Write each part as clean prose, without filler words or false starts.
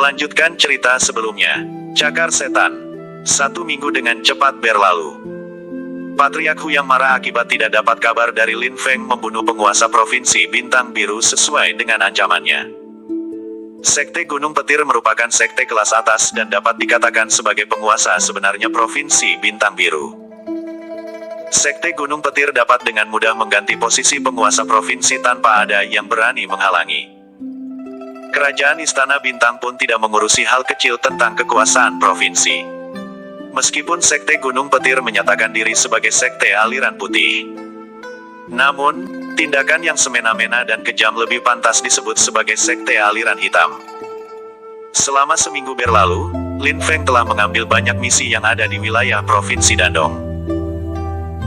Melanjutkan cerita sebelumnya. Cakar Setan. 1 minggu dengan cepat berlalu. Patriark Hu yang marah akibat tidak dapat kabar dari Lin Feng membunuh penguasa provinsi Bintang Biru sesuai dengan ancamannya. Sekte Gunung Petir merupakan sekte kelas atas dan dapat dikatakan sebagai penguasa sebenarnya provinsi Bintang Biru. Sekte Gunung Petir dapat dengan mudah mengganti posisi penguasa provinsi tanpa ada yang berani menghalangi. Kerajaan Istana Bintang pun tidak mengurusi hal kecil tentang kekuasaan provinsi. Meskipun Sekte Gunung Petir menyatakan diri sebagai sekte aliran putih. Namun, tindakan yang semena-mena dan kejam lebih pantas disebut sebagai sekte aliran hitam. Selama seminggu berlalu, Lin Feng telah mengambil banyak misi yang ada di wilayah provinsi Dandong.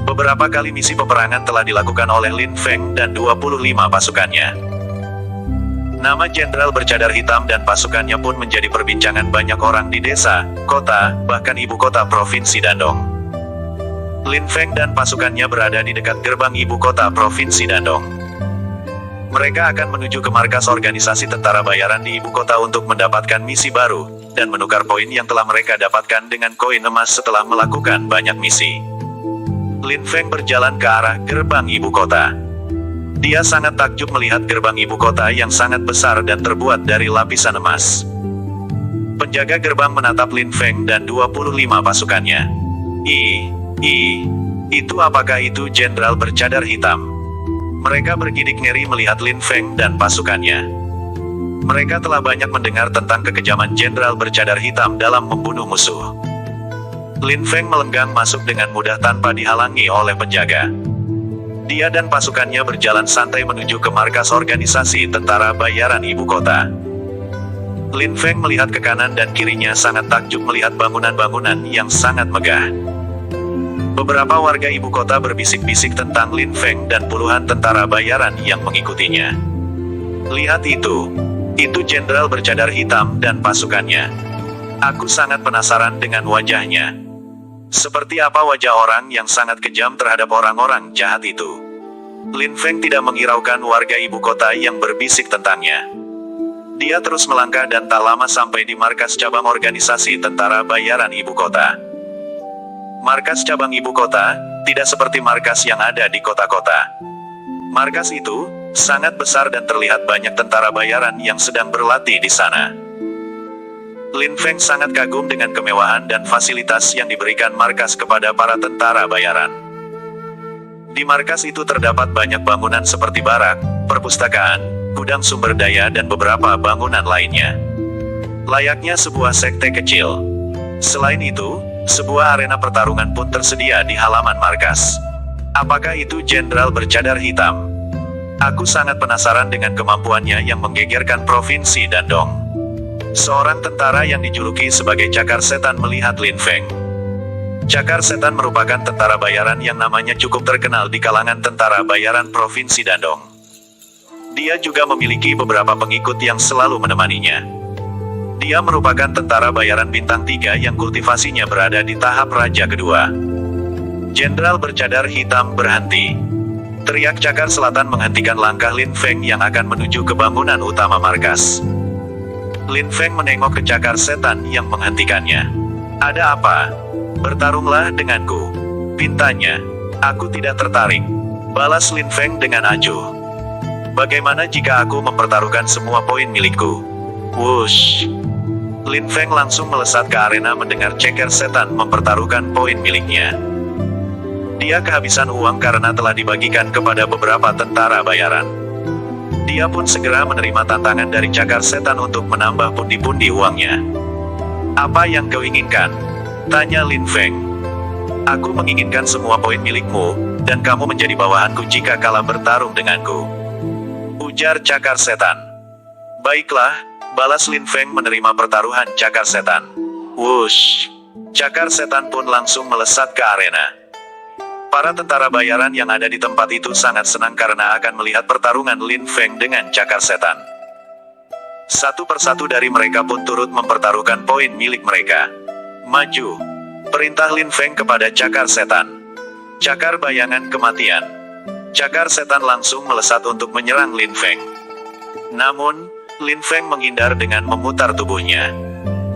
Beberapa kali misi peperangan telah dilakukan oleh Lin Feng dan 25 pasukannya. Nama jenderal bercadar hitam dan pasukannya pun menjadi perbincangan banyak orang di desa, kota, bahkan ibu kota provinsi Dandong. Lin Feng dan pasukannya berada di dekat gerbang ibu kota provinsi Dandong. Mereka akan menuju ke markas organisasi tentara bayaran di ibu kota untuk mendapatkan misi baru, dan menukar poin yang telah mereka dapatkan dengan koin emas setelah melakukan banyak misi. Lin Feng berjalan ke arah gerbang ibu kota. Dia sangat takjub melihat gerbang ibu kota yang sangat besar dan terbuat dari lapisan emas. Penjaga gerbang menatap Lin Feng dan 25 pasukannya. Itu apakah itu jenderal bercadar hitam? Mereka bergidik ngeri melihat Lin Feng dan pasukannya. Mereka telah banyak mendengar tentang kekejaman jenderal bercadar hitam dalam membunuh musuh. Lin Feng melenggang masuk dengan mudah tanpa dihalangi oleh penjaga. Dia dan pasukannya berjalan santai menuju ke markas organisasi tentara bayaran ibu kota. Lin Feng melihat ke kanan dan kirinya sangat takjub melihat bangunan-bangunan yang sangat megah. Beberapa warga ibu kota berbisik-bisik tentang Lin Feng dan puluhan tentara bayaran yang mengikutinya. Lihat itu jenderal bercadar hitam dan pasukannya. Aku sangat penasaran dengan wajahnya. Seperti apa wajah orang yang sangat kejam terhadap orang-orang jahat itu? Lin Feng tidak menghiraukan warga ibu kota yang berbisik tentangnya. Dia terus melangkah dan tak lama sampai di markas cabang organisasi tentara bayaran ibu kota. Markas cabang ibu kota tidak seperti markas yang ada di kota-kota. Markas itu sangat besar dan terlihat banyak tentara bayaran yang sedang berlatih di sana. Lin Feng sangat kagum dengan kemewahan dan fasilitas yang diberikan markas kepada para tentara bayaran. Di markas itu terdapat banyak bangunan seperti barak, perpustakaan, gudang sumber daya dan beberapa bangunan lainnya. Layaknya sebuah sekte kecil. Selain itu, sebuah arena pertarungan pun tersedia di halaman markas. Apakah itu jenderal bercadar hitam? Aku sangat penasaran dengan kemampuannya yang menggegerkan provinsi Dandong. Seorang tentara yang dijuluki sebagai Cakar Setan melihat Lin Feng. Cakar Setan merupakan tentara bayaran yang namanya cukup terkenal di kalangan tentara bayaran provinsi Dandong. Dia juga memiliki beberapa pengikut yang selalu menemaninya. Dia merupakan tentara bayaran bintang 3 yang kultivasinya berada di tahap raja kedua. Jenderal bercadar hitam berhenti. Teriak Cakar Selatan menghentikan langkah Lin Feng yang akan menuju ke bangunan utama markas. Lin Feng menengok ke Cakar Setan yang menghentikannya. Ada apa? Bertarunglah denganku. Pintanya. Aku tidak tertarik. Balas Lin Feng dengan acuh. Bagaimana jika aku mempertaruhkan semua poin milikku? Wush. Lin Feng langsung melesat ke arena mendengar Cakar Setan mempertaruhkan poin miliknya. Dia kehabisan uang karena telah dibagikan kepada beberapa tentara bayaran. Dia pun segera menerima tantangan dari Cakar Setan untuk menambah pundi-pundi uangnya. Apa yang kau inginkan? Tanya Lin Feng. Aku menginginkan semua poin milikmu, dan kamu menjadi bawahanku jika kalah bertarung denganku. Ujar Cakar Setan. Baiklah, balas Lin Feng menerima pertaruhan Cakar Setan. Wush. Cakar Setan pun langsung melesat ke arena. Para tentara bayaran yang ada di tempat itu sangat senang karena akan melihat pertarungan Lin Feng dengan Cakar Setan. Satu persatu dari mereka pun turut mempertaruhkan poin milik mereka. Maju. Perintah Lin Feng kepada Cakar Setan. Cakar bayangan kematian. Cakar Setan langsung melesat untuk menyerang Lin Feng. Namun, Lin Feng menghindar dengan memutar tubuhnya.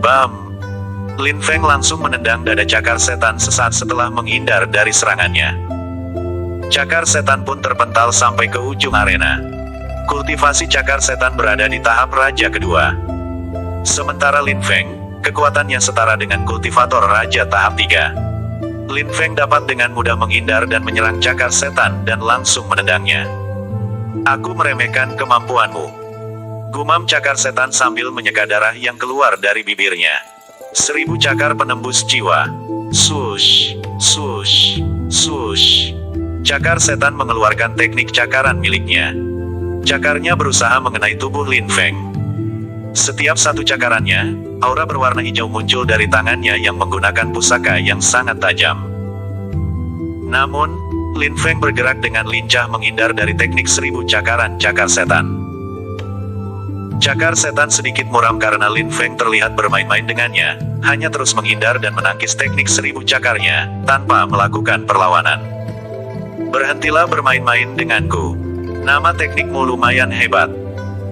Bam! Lin Feng langsung menendang dada cakar setan sesaat setelah menghindar dari serangannya. Cakar setan pun terpental sampai ke ujung arena. Kultivasi cakar setan berada di tahap Raja kedua. Sementara Lin Feng, kekuatannya setara dengan kultivator Raja tahap 3. Lin Feng dapat dengan mudah menghindar dan menyerang cakar setan dan langsung menendangnya. Aku meremehkan kemampuanmu. Gumam cakar setan sambil menyeka darah yang keluar dari bibirnya. 1000 cakar penembus jiwa. Swoosh, swoosh, swoosh. Cakar setan mengeluarkan teknik cakaran miliknya. Cakarnya berusaha mengenai tubuh Lin Feng. Setiap satu cakarannya, aura berwarna hijau muncul dari tangannya yang menggunakan pusaka yang sangat tajam. Namun, Lin Feng bergerak dengan lincah menghindar dari teknik 1000 cakaran cakar setan. Cakar setan sedikit muram karena Lin Feng terlihat bermain-main dengannya, hanya terus menghindar dan menangkis teknik 1000 cakarnya, tanpa melakukan perlawanan. Berhentilah bermain-main denganku. Nama teknikmu lumayan hebat.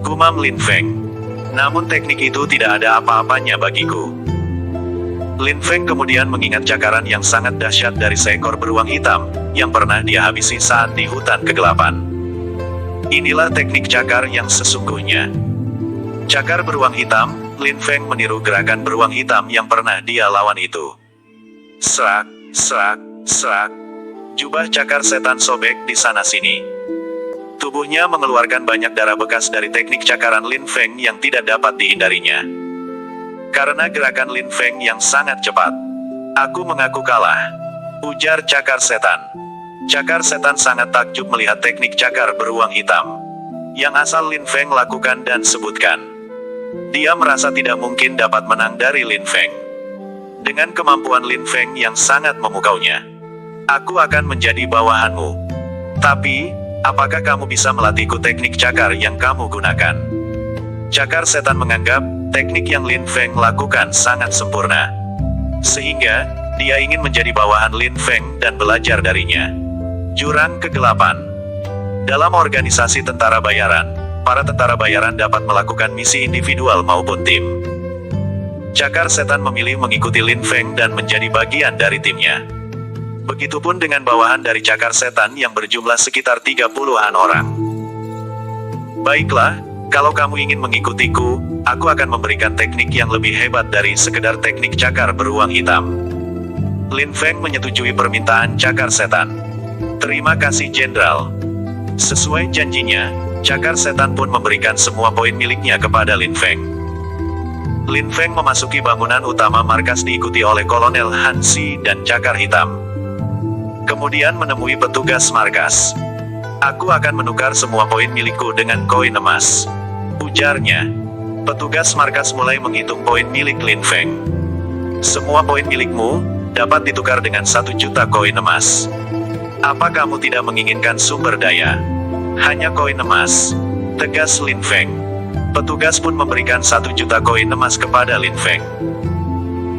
Gumam Lin Feng. Namun teknik itu tidak ada apa-apanya bagiku. Lin Feng kemudian mengingat cakaran yang sangat dahsyat dari seekor beruang hitam, yang pernah dia habisi saat di hutan kegelapan. Inilah teknik cakar yang sesungguhnya. Cakar beruang hitam, Lin Feng meniru gerakan beruang hitam yang pernah dia lawan itu. Serak, serak, serak. Jubah cakar setan sobek di sana-sini. Tubuhnya mengeluarkan banyak darah bekas dari teknik cakaran Lin Feng yang tidak dapat dihindarinya. Karena gerakan Lin Feng yang sangat cepat. Aku mengaku kalah. Ujar cakar setan. Cakar setan sangat takjub melihat teknik cakar beruang hitam yang asal Lin Feng lakukan dan sebutkan. Dia merasa tidak mungkin dapat menang dari Lin Feng. Dengan kemampuan Lin Feng yang sangat memukaunya, aku akan menjadi bawahanmu. Tapi, apakah kamu bisa melatihku teknik cakar yang kamu gunakan? Cakar setan menganggap, teknik yang Lin Feng lakukan sangat sempurna. Sehingga, dia ingin menjadi bawahan Lin Feng dan belajar darinya. Jurang Kegelapan. Dalam organisasi tentara bayaran, para tentara bayaran dapat melakukan misi individual maupun tim. Cakar setan memilih mengikuti Lin Feng dan menjadi bagian dari timnya. Begitupun dengan bawahan dari cakar setan yang berjumlah sekitar 30-an orang. Baiklah, kalau kamu ingin mengikutiku, aku akan memberikan teknik yang lebih hebat dari sekedar teknik cakar beruang hitam. Lin Feng menyetujui permintaan cakar setan. Terima kasih Jenderal. Sesuai janjinya, cakar setan pun memberikan semua poin miliknya kepada Lin Feng. Lin Feng memasuki bangunan utama markas diikuti oleh Kolonel Han Si dan cakar hitam. Kemudian menemui petugas markas. Aku akan menukar semua poin milikku dengan koin emas. Ujarnya. Petugas markas mulai menghitung poin milik Lin Feng. Semua poin milikmu dapat ditukar dengan 1 juta koin emas. Apa kamu tidak menginginkan sumber daya? Hanya koin emas, tegas Lin Feng. Petugas pun memberikan 1 juta koin emas kepada Lin Feng.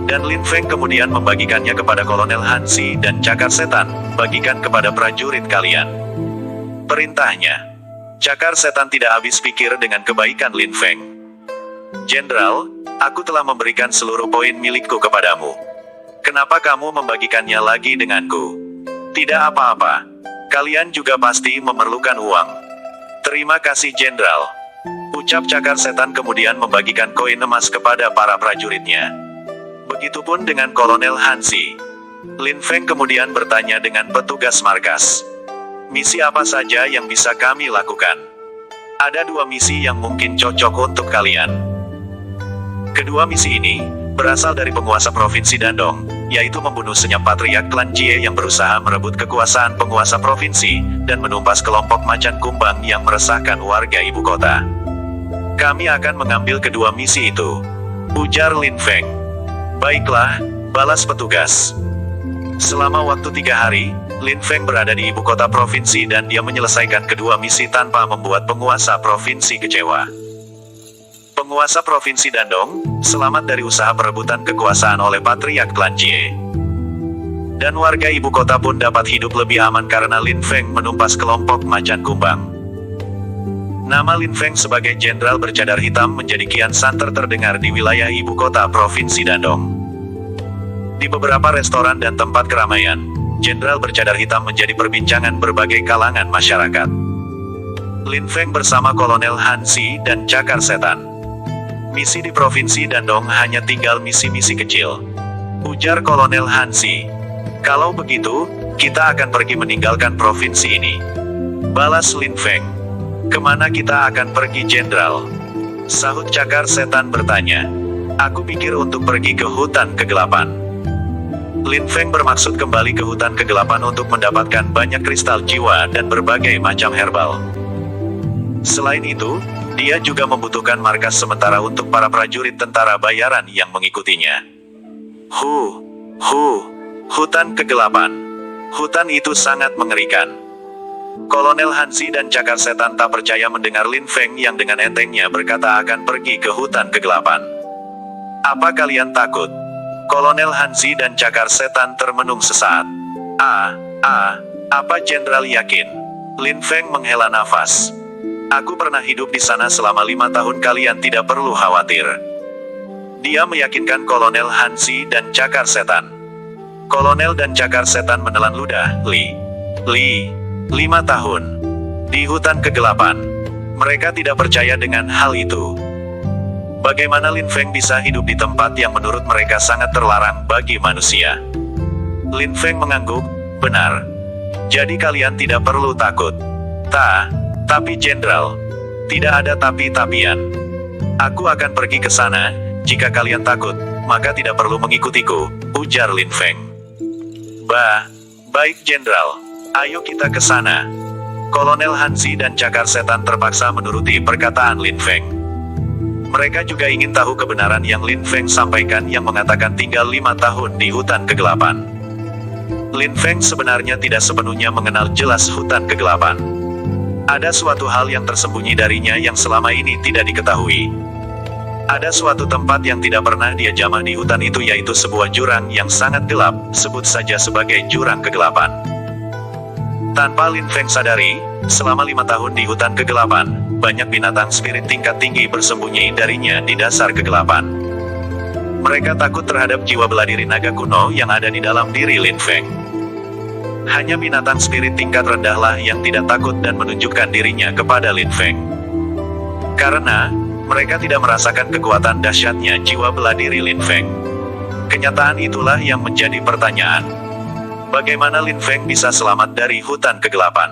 Dan Lin Feng kemudian membagikannya kepada Kolonel Han Si dan cakar setan, bagikan kepada prajurit kalian. Perintahnya. Cakar setan tidak habis pikir dengan kebaikan Lin Feng. Jenderal, aku telah memberikan seluruh poin milikku kepadamu. Kenapa kamu membagikannya lagi denganku? Tidak apa-apa. Kalian juga pasti memerlukan uang. Terima kasih Jenderal. Ucap cakar setan kemudian membagikan koin emas kepada para prajuritnya. Begitupun dengan Kolonel Han Si. Lin Feng kemudian bertanya dengan petugas markas. Misi apa saja yang bisa kami lakukan? Ada 2 misi yang mungkin cocok untuk kalian. Kedua misi ini berasal dari penguasa Provinsi Dandong, yaitu membunuh senyap patriark klan Jie yang berusaha merebut kekuasaan penguasa provinsi, dan menumpas kelompok macan kumbang yang meresahkan warga ibu kota. Kami akan mengambil kedua misi itu. Ujar Lin Feng. Baiklah, balas petugas. Selama waktu 3 hari, Lin Feng berada di ibu kota provinsi dan dia menyelesaikan kedua misi tanpa membuat penguasa provinsi kecewa. Penguasa Provinsi Dandong, selamat dari usaha perebutan kekuasaan oleh patriark klan Jie. Dan warga ibu kota pun dapat hidup lebih aman karena Lin Feng menumpas kelompok macan kumbang. Nama Lin Feng sebagai Jenderal Bercadar Hitam menjadi kian santer terdengar di wilayah ibu kota Provinsi Dandong. Di beberapa restoran dan tempat keramaian, Jenderal Bercadar Hitam menjadi perbincangan berbagai kalangan masyarakat. Lin Feng bersama Kolonel Han Si dan Cakar Setan. Misi di Provinsi Dandong hanya tinggal misi-misi kecil, ujar Kolonel Han Si. Kalau begitu, kita akan pergi meninggalkan provinsi ini, balas Lin Feng. Kemana kita akan pergi, Jenderal? Sahut Cakar Setan bertanya. Aku pikir untuk pergi ke hutan kegelapan. Lin Feng bermaksud kembali ke hutan kegelapan untuk mendapatkan banyak kristal jiwa dan berbagai macam herbal. Selain itu, dia juga membutuhkan markas sementara untuk para prajurit tentara bayaran yang mengikutinya. Hutan kegelapan. Hutan itu sangat mengerikan. Kolonel Han Si dan Cakar Setan tak percaya mendengar Lin Feng yang dengan entengnya berkata akan pergi ke hutan kegelapan. Apa kalian takut? Kolonel Han Si dan Cakar Setan termenung sesaat. Apa Jenderal yakin? Lin Feng menghela nafas. Aku pernah hidup di sana selama 5 tahun, kalian tidak perlu khawatir. Dia meyakinkan Kolonel Han Si dan Cakar Setan. Kolonel dan Cakar Setan menelan ludah. 5 tahun di hutan kegelapan. Mereka tidak percaya dengan hal itu. Bagaimana Lin Feng bisa hidup di tempat yang menurut mereka sangat terlarang bagi manusia? Lin Feng mengangguk. Benar. Jadi kalian tidak perlu takut. Tapi Jenderal, tidak ada tapi-tapian. Aku akan pergi ke sana. Jika kalian takut, maka tidak perlu mengikutiku, ujar Lin Feng. Baik Jenderal. Ayo kita ke sana. Kolonel Han Si dan Cakar Setan terpaksa menuruti perkataan Lin Feng. Mereka juga ingin tahu kebenaran yang Lin Feng sampaikan yang mengatakan tinggal 5 tahun di hutan kegelapan. Lin Feng sebenarnya tidak sepenuhnya mengenal jelas hutan kegelapan. Ada suatu hal yang tersembunyi darinya yang selama ini tidak diketahui. Ada suatu tempat yang tidak pernah dia jamah di hutan itu, yaitu sebuah jurang yang sangat gelap, sebut saja sebagai jurang kegelapan. Tanpa Lin Feng sadari, selama 5 tahun di hutan kegelapan, banyak binatang spirit tingkat tinggi bersembunyi darinya di dasar kegelapan. Mereka takut terhadap jiwa bela diri naga kuno yang ada di dalam diri Lin Feng. Hanya binatang spirit tingkat rendahlah yang tidak takut dan menunjukkan dirinya kepada Lin Feng. Karena, mereka tidak merasakan kekuatan dahsyatnya jiwa bela diri Lin Feng. Kenyataan itulah yang menjadi pertanyaan. Bagaimana Lin Feng bisa selamat dari hutan kegelapan?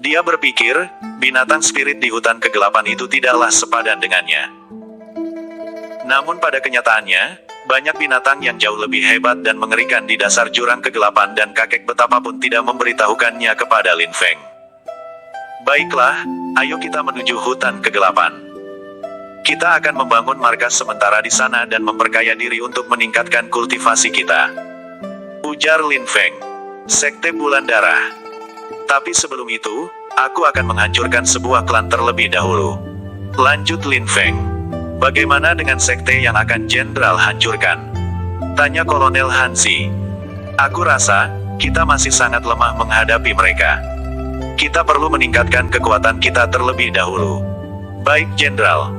Dia berpikir, binatang spirit di hutan kegelapan itu tidaklah sepadan dengannya. Namun pada kenyataannya, banyak binatang yang jauh lebih hebat dan mengerikan di dasar jurang kegelapan dan kakek betapapun tidak memberitahukannya kepada Lin Feng. Baiklah, ayo kita menuju hutan kegelapan. Kita akan membangun markas sementara di sana dan memperkaya diri untuk meningkatkan kultivasi kita, ujar Lin Feng. Sekte Bulan Darah. Tapi sebelum itu, aku akan menghancurkan sebuah klan terlebih dahulu, lanjut Lin Feng. Bagaimana dengan sekte yang akan Jenderal hancurkan? Tanya Kolonel Han Si. Aku rasa, kita masih sangat lemah menghadapi mereka. Kita perlu meningkatkan kekuatan kita terlebih dahulu. Baik Jenderal,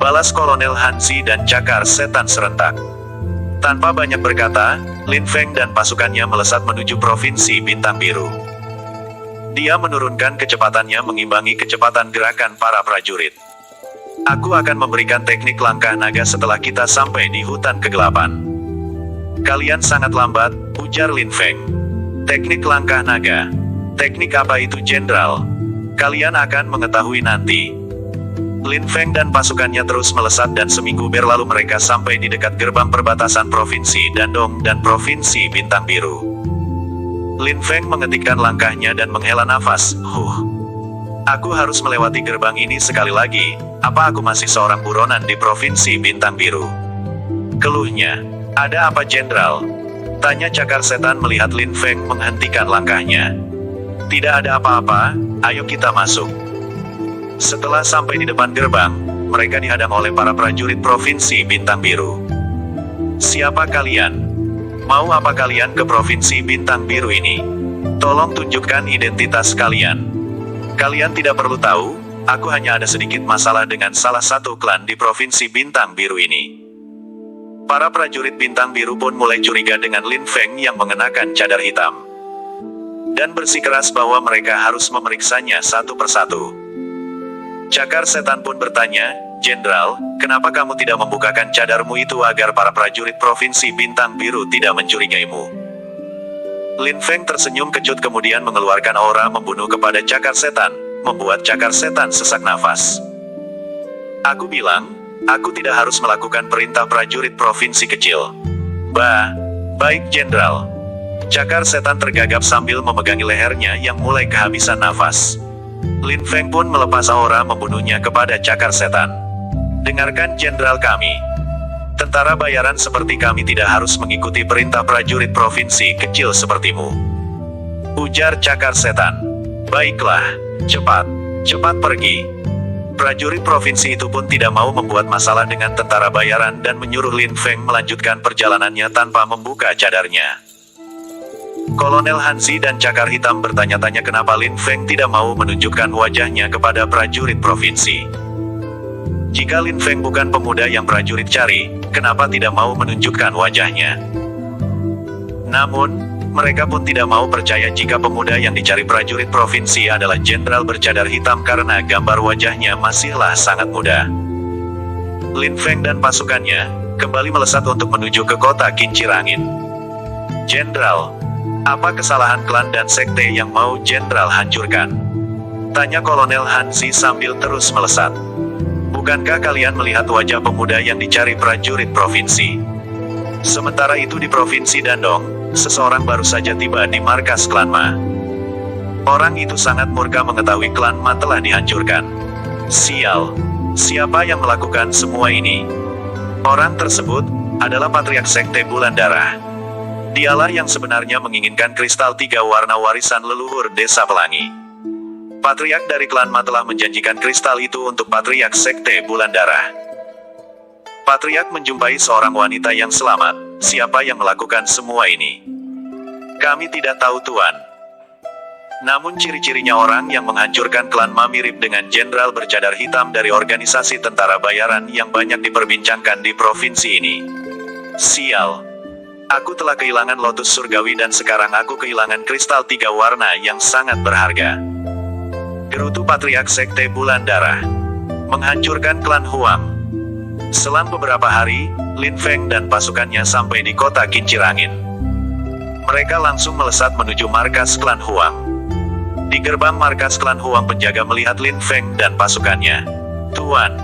balas Kolonel Han Si dan Cakar Setan serentak. Tanpa banyak berkata, Lin Feng dan pasukannya melesat menuju Provinsi Bintang Biru. Dia menurunkan kecepatannya mengimbangi kecepatan gerakan para prajurit. Aku akan memberikan teknik langkah naga setelah kita sampai di hutan kegelapan. Kalian sangat lambat, ujar Lin Feng. Teknik langkah naga. Teknik apa itu Jenderal? Kalian akan mengetahui nanti. Lin Feng dan pasukannya terus melesat dan seminggu berlalu mereka sampai di dekat gerbang perbatasan Provinsi Dandong dan Provinsi Bintang Biru. Lin Feng mengetikkan langkahnya dan menghela nafas. Aku harus melewati gerbang ini sekali lagi. Apa aku masih seorang buronan di Provinsi Bintang Biru? Keluhnya. Ada apa Jenderal? Tanya Cakar Setan melihat Lin Feng menghentikan langkahnya. Tidak ada apa-apa, ayo kita masuk. Setelah sampai di depan gerbang, mereka dihadang oleh para prajurit Provinsi Bintang Biru. Siapa kalian? Mau apa kalian ke Provinsi Bintang Biru ini? Tolong tunjukkan identitas kalian. Kalian tidak perlu tahu, Aku hanya ada sedikit masalah dengan salah satu klan di Provinsi Bintang Biru ini. Para prajurit Bintang Biru pun mulai curiga dengan Lin Feng yang mengenakan cadar hitam. Dan bersikeras bahwa mereka harus memeriksanya satu persatu. Cakar Setan pun bertanya, "Jenderal, kenapa kamu tidak membukakan cadarmu itu agar para prajurit Provinsi Bintang Biru tidak mencurigaimu?" Lin Feng tersenyum kecut kemudian mengeluarkan aura membunuh kepada Cakar Setan, membuat Cakar Setan sesak nafas. "Aku bilang, aku tidak harus melakukan perintah prajurit provinsi kecil." Baik Jenderal." Cakar Setan tergagap sambil memegangi lehernya yang mulai kehabisan nafas. Lin Feng pun melepas aura membunuhnya kepada Cakar Setan. "Dengarkan Jenderal kami. Tentara bayaran seperti kami tidak harus mengikuti perintah prajurit provinsi kecil sepertimu," ujar Cakar Setan. "Baiklah. Cepat pergi." Prajurit provinsi itu pun tidak mau membuat masalah dengan tentara bayaran dan menyuruh Lin Feng melanjutkan perjalanannya tanpa membuka cadarnya. Kolonel Hanzi dan Cakar Hitam bertanya-tanya kenapa Lin Feng tidak mau menunjukkan wajahnya kepada prajurit provinsi. Jika Lin Feng bukan pemuda yang prajurit cari, kenapa tidak mau menunjukkan wajahnya? Namun, mereka pun tidak mau percaya jika pemuda yang dicari prajurit provinsi adalah jenderal bercadar hitam karena gambar wajahnya masihlah sangat muda. Lin Feng dan pasukannya kembali melesat untuk menuju ke kota Kincir Angin. "Jenderal, apa kesalahan klan dan sekte yang mau jenderal hancurkan?" tanya Kolonel Hanzi sambil terus melesat. "Bukankah kalian melihat wajah pemuda yang dicari prajurit provinsi? Sementara itu di Provinsi Dandong, seseorang baru saja tiba di markas klan Ma. Orang itu sangat murka mengetahui klan Ma telah dihancurkan. Sial, siapa yang melakukan semua ini?" Orang tersebut adalah Patriark Sekte Bulan Darah. Dialah yang sebenarnya menginginkan kristal 3 warna warisan leluhur Desa Pelangi. Patriark dari klan Ma telah menjanjikan kristal itu untuk Patriark Sekte Bulan Darah. Patriark menjumpai seorang wanita yang selamat. Siapa yang melakukan semua ini? Kami tidak tahu Tuan. Namun ciri-cirinya orang yang menghancurkan klan Ma mirip dengan jenderal bercadar hitam dari organisasi tentara bayaran yang banyak diperbincangkan di provinsi ini. Sial. Aku telah kehilangan lotus surgawi dan sekarang aku kehilangan kristal 3 warna yang sangat berharga. Gerutu Patriark Sekte Bulan Darah. Menghancurkan klan Huang. Selang beberapa hari, Lin Feng dan pasukannya sampai di kota Kincir Angin. Mereka langsung melesat menuju markas klan Huang. Di gerbang markas klan Huang penjaga melihat Lin Feng dan pasukannya. "Tuan,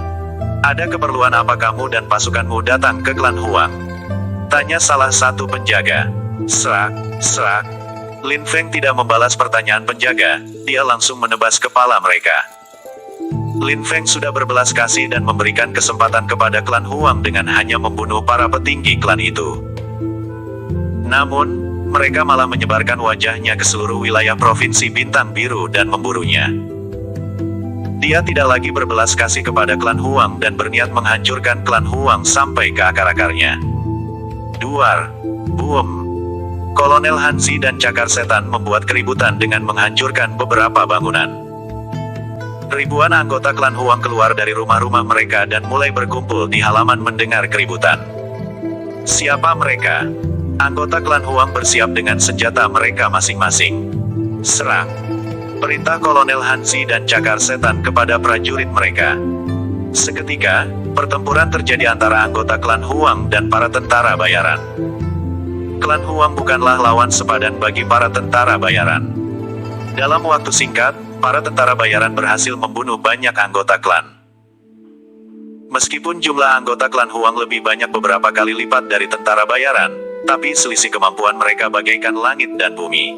ada keperluan apa kamu dan pasukanmu datang ke klan Huang?" tanya salah satu penjaga. Serak. Lin Feng tidak membalas pertanyaan penjaga, dia langsung menebas kepala mereka. Lin Feng sudah berbelas kasih dan memberikan kesempatan kepada klan Huang dengan hanya membunuh para petinggi klan itu. Namun, mereka malah menyebarkan wajahnya ke seluruh wilayah Provinsi Bintang Biru dan memburunya. Dia tidak lagi berbelas kasih kepada klan Huang dan berniat menghancurkan klan Huang sampai ke akar-akarnya. Duar, boom. Kolonel Hanzi dan Cakar Setan membuat keributan dengan menghancurkan beberapa bangunan. Ribuan anggota klan Huang keluar dari rumah-rumah mereka dan mulai berkumpul di halaman mendengar keributan. Siapa mereka? Anggota klan Huang bersiap dengan senjata mereka masing-masing. Serang. Perintah Kolonel Hanzi dan Cakar Setan kepada prajurit mereka. Seketika, pertempuran terjadi antara anggota klan Huang dan para tentara bayaran. Klan Huang bukanlah lawan sepadan bagi para tentara bayaran. Dalam waktu singkat, para tentara bayaran berhasil membunuh banyak anggota klan. Meskipun jumlah anggota klan Huang lebih banyak beberapa kali lipat dari tentara bayaran, tapi selisih kemampuan mereka bagaikan langit dan bumi.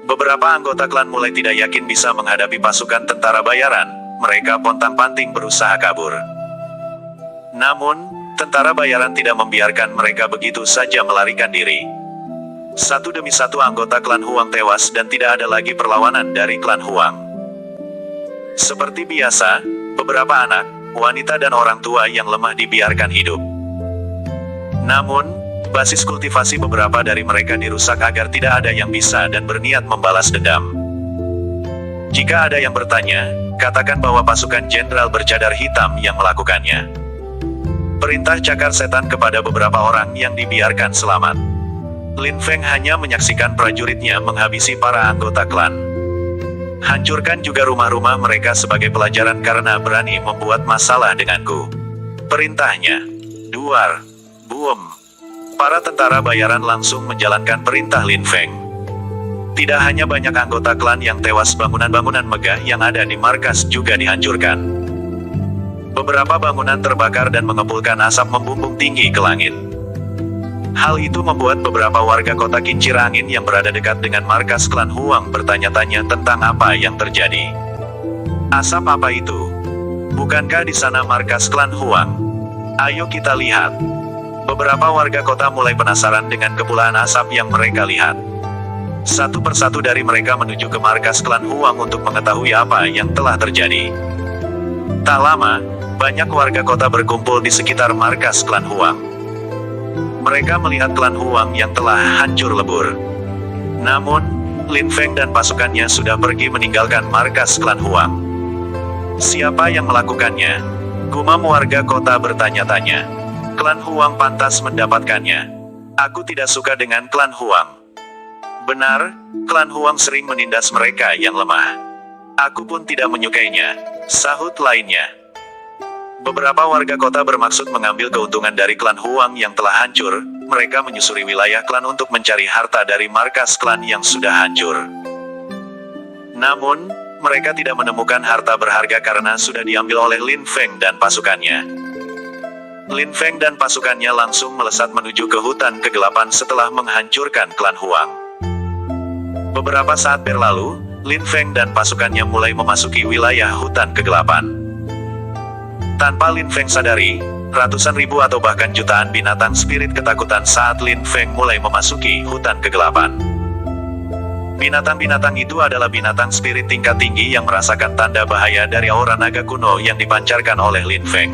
Beberapa anggota klan mulai tidak yakin bisa menghadapi pasukan tentara bayaran, mereka pontang-panting berusaha kabur. Namun, tentara bayaran tidak membiarkan mereka begitu saja melarikan diri. Satu demi satu anggota klan Huang tewas dan tidak ada lagi perlawanan dari klan Huang. Seperti biasa, beberapa anak, wanita dan orang tua yang lemah dibiarkan hidup. Namun, basis kultivasi beberapa dari mereka dirusak agar tidak ada yang bisa dan berniat membalas dendam. Jika ada yang bertanya, katakan bahwa pasukan jenderal bercadar hitam yang melakukannya. Perintah cakar setan kepada beberapa orang yang dibiarkan selamat. Lin Feng hanya menyaksikan prajuritnya menghabisi para anggota klan. Hancurkan juga rumah-rumah mereka sebagai pelajaran karena berani membuat masalah denganku. Perintahnya. Duar. Boom. Para tentara bayaran langsung menjalankan perintah Lin Feng. Tidak hanya banyak anggota klan yang tewas, bangunan-bangunan megah yang ada di markas juga dihancurkan. Beberapa bangunan terbakar dan mengepulkan asap membumbung tinggi ke langit. Hal itu membuat beberapa warga kota kincir angin yang berada dekat dengan markas klan Huang bertanya-tanya tentang apa yang terjadi. Asap apa itu? Bukankah di sana markas klan Huang? Ayo kita lihat. Beberapa warga kota mulai penasaran dengan kepulaan asap yang mereka lihat. Satu persatu dari mereka menuju ke markas klan Huang untuk mengetahui apa yang telah terjadi. Tak lama, banyak warga kota berkumpul di sekitar markas klan Huang. Mereka melihat klan Huang yang telah hancur lebur. Namun, Lin Feng dan pasukannya sudah pergi meninggalkan markas klan Huang. Siapa yang melakukannya? Gumam warga kota bertanya-tanya. Klan Huang pantas mendapatkannya. Aku tidak suka dengan klan Huang. Benar, klan Huang sering menindas mereka yang lemah. Aku pun tidak menyukainya, sahut lainnya. Beberapa warga kota bermaksud mengambil keuntungan dari klan Huang yang telah hancur. Mereka menyusuri wilayah klan untuk mencari harta dari markas klan yang sudah hancur. Namun, mereka tidak menemukan harta berharga karena sudah diambil oleh Lin Feng dan pasukannya. Lin Feng dan pasukannya langsung melesat menuju ke hutan kegelapan setelah menghancurkan klan Huang. Beberapa saat berlalu, Lin Feng dan pasukannya mulai memasuki wilayah hutan kegelapan. Tanpa Lin Feng sadari, ratusan ribu atau bahkan jutaan binatang spirit ketakutan saat Lin Feng mulai memasuki hutan kegelapan. Binatang-binatang itu adalah binatang spirit tingkat tinggi yang merasakan tanda bahaya dari aura naga kuno yang dipancarkan oleh Lin Feng.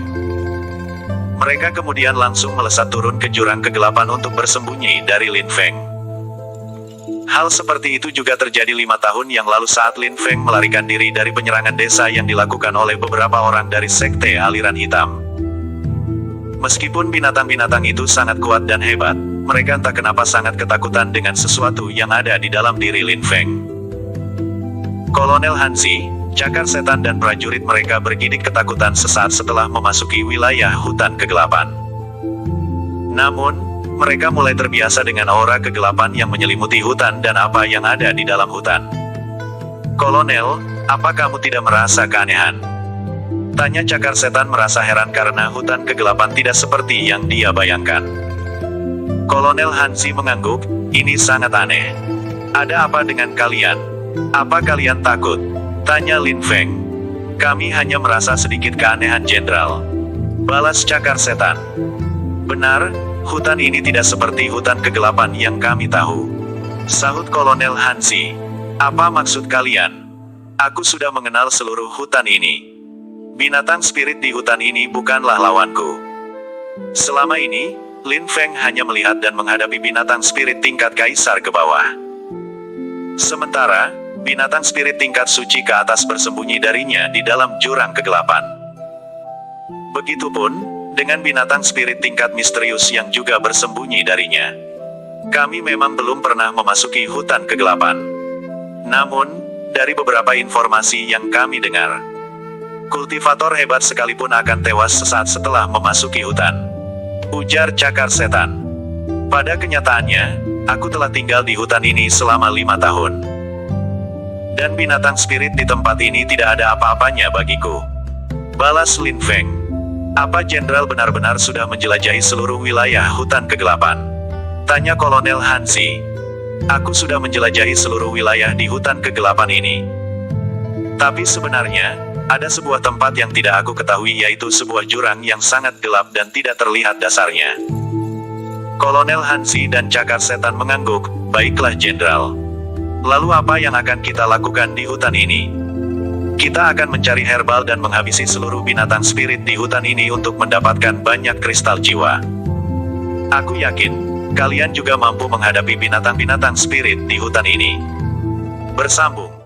Mereka kemudian langsung melesat turun ke jurang kegelapan untuk bersembunyi dari Lin Feng. Hal seperti itu juga terjadi 5 tahun yang lalu saat Lin Feng melarikan diri dari penyerangan desa yang dilakukan oleh beberapa orang dari sekte aliran hitam. Meskipun binatang-binatang itu sangat kuat dan hebat, mereka entah kenapa sangat ketakutan dengan sesuatu yang ada di dalam diri Lin Feng. Kolonel Hanzi, cakar setan dan prajurit mereka bergidik ketakutan sesaat setelah memasuki wilayah hutan kegelapan. Namun, mereka mulai terbiasa dengan aura kegelapan yang menyelimuti hutan dan apa yang ada di dalam hutan. Kolonel, apa kamu tidak merasa keanehan? Tanya cakar setan merasa heran karena hutan kegelapan tidak seperti yang dia bayangkan. Kolonel Hanzi mengangguk, ini sangat aneh. Ada apa dengan kalian? Apa kalian takut? Tanya Lin Feng. Kami hanya merasa sedikit keanehan jenderal. Balas cakar setan. Benar, hutan ini tidak seperti hutan kegelapan yang kami tahu. Sahut Kolonel Hanzi. Apa maksud kalian? Aku sudah mengenal seluruh hutan ini. Binatang spirit di hutan ini bukanlah lawanku. Selama ini, Lin Feng hanya melihat dan menghadapi binatang spirit tingkat kaisar ke bawah. Sementara, binatang spirit tingkat suci ke atas bersembunyi darinya di dalam jurang kegelapan. Begitupun dengan binatang spirit tingkat misterius yang juga bersembunyi darinya. Kami memang belum pernah memasuki hutan kegelapan. Namun, dari beberapa informasi yang kami dengar, kultivator hebat sekalipun akan tewas sesaat setelah memasuki hutan. Ujar cakar setan. Pada kenyataannya, aku telah tinggal di hutan ini selama 5 tahun. Dan binatang spirit di tempat ini tidak ada apa-apanya bagiku. Balas Lin Feng. Apa jenderal benar-benar sudah menjelajahi seluruh wilayah hutan kegelapan? Tanya Kolonel Hanzi. Aku sudah menjelajahi seluruh wilayah di hutan kegelapan ini. Tapi sebenarnya, ada sebuah tempat yang tidak aku ketahui, yaitu sebuah jurang yang sangat gelap dan tidak terlihat dasarnya. Kolonel Hanzi dan cakar setan mengangguk, baiklah jenderal. Lalu apa yang akan kita lakukan di hutan ini? Kita akan mencari herbal dan menghabisi seluruh binatang spirit di hutan ini untuk mendapatkan banyak kristal jiwa. Aku yakin, kalian juga mampu menghadapi binatang-binatang spirit di hutan ini. Bersambung.